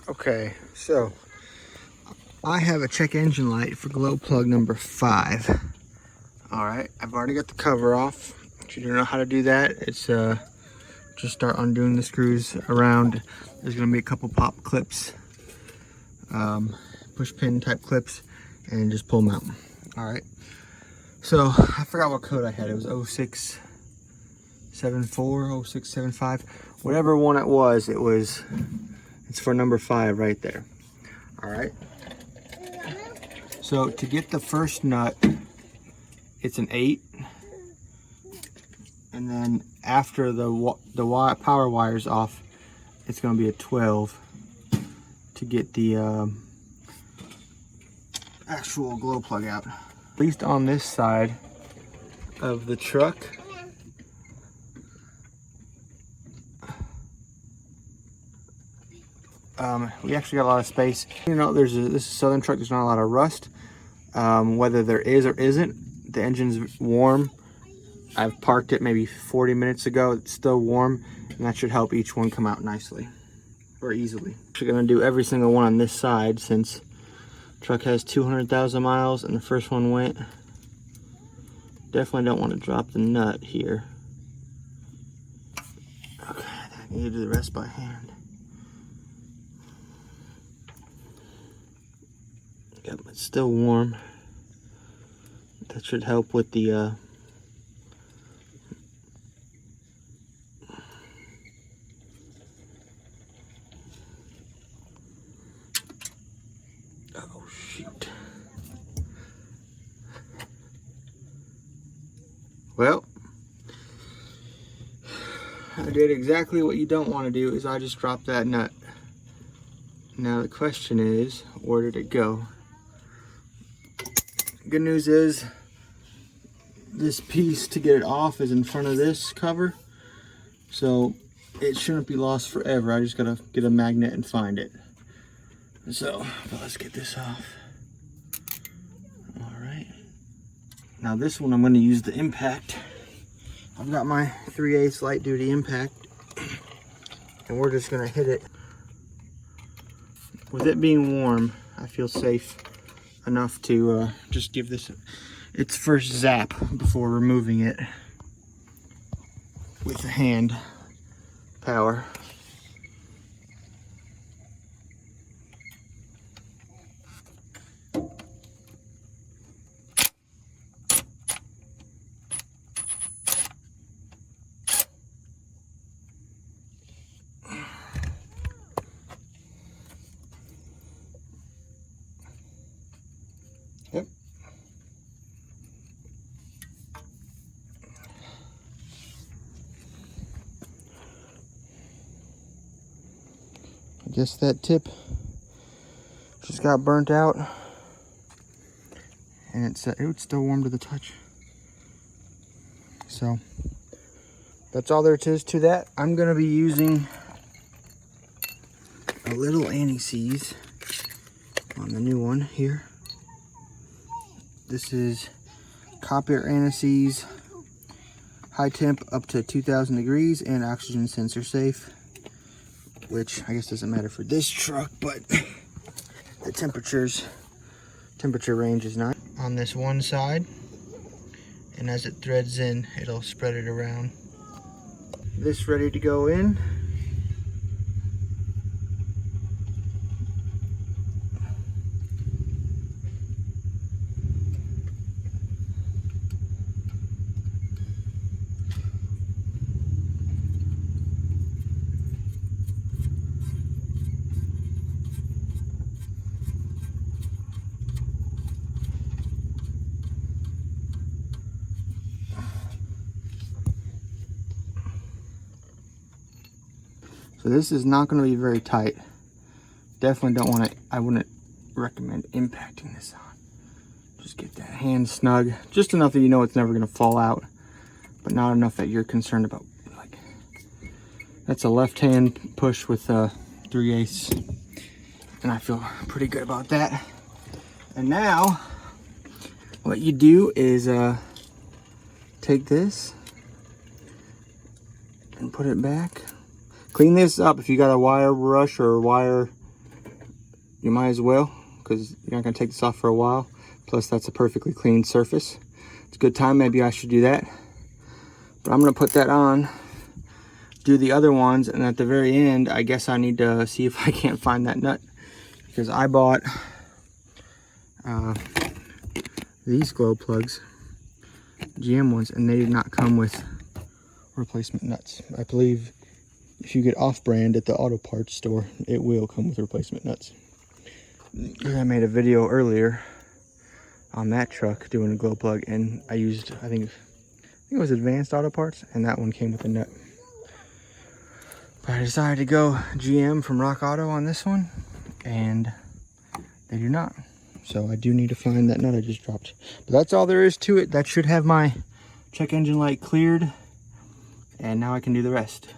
Okay, so I have a check engine light for glow plug number 5. All right, I've already got the cover off. If you don't know how to do that, it's just start undoing the screws around. There's gonna be a couple pop clips, push pin type clips, and just pull them out. All right, so I forgot what code I had. It was 0674, 0675, whatever one it was, it's for number 5 right there. All right, so to get the first nut, it's an 8, and then after the power wire's off, it's going to be a 12 to get the actual glow plug out. At least on this side of the truck, we actually got a lot of space. You know, this is a Southern truck. There's not a lot of rust. Whether there is or isn't, the engine's warm. I've parked it maybe 40 minutes ago. It's still warm, and that should help each one come out nicely or easily. We're gonna do every single one on this side since the truck has 200,000 miles and the first one went. Definitely don't want to drop the nut here. Okay, I need to do the rest by hand. Yep, it's still warm. That should help with the oh shoot. Well, I did exactly what you don't want to do, is I just dropped that nut. Now the question is, where did it go? Good news is, this piece to get it off is in front of this cover, so it shouldn't be lost forever. I just gotta get a magnet and find it. So, but let's get this off. All right. Now this one I'm gonna use the impact. I've got my 3/8 light duty impact, and we're just gonna hit it. With it being warm, I feel safe enough to just give this its first zap before removing it with the hand power. Yep. I guess that tip just got burnt out, and it's still warm to the touch. So that's all there is to that. I'm gonna be using a little anti-seize on the new one here. This is copper anti-seize, high temp up to 2,000 degrees and oxygen sensor safe, which I guess doesn't matter for this truck, but the temperature range is not on this one side, and as it threads in, it'll spread it around. This ready to go in. So this is not going to be very tight. Definitely don't want to, I wouldn't recommend impacting this on. Just get that hand snug, just enough that you know it's never going to fall out, but not enough that you're concerned about, like, that's a left hand push with 3/8, and I feel pretty good about that. And now what you do is take this and put it back. Clean this up if you got a wire brush or a wire you might as well, because you're not going to take this off for a while. Plus, that's a perfectly clean surface. It's a good time. Maybe I should do that. But I'm going to put that on, do the other ones, and at the very end, I guess I need to see if I can't find that nut. Because I bought these glow plugs, GM ones, and they did not come with replacement nuts. I believe if you get off-brand at the auto parts store, it will come with replacement nuts. I made a video earlier on that truck doing a glow plug, and I used, I think it was Advanced Auto Parts, and that one came with a nut. But I decided to go GM from Rock Auto on this one, and they do not. So I do need to find that nut I just dropped. But that's all there is to it. That should have my check engine light cleared, and now I can do the rest.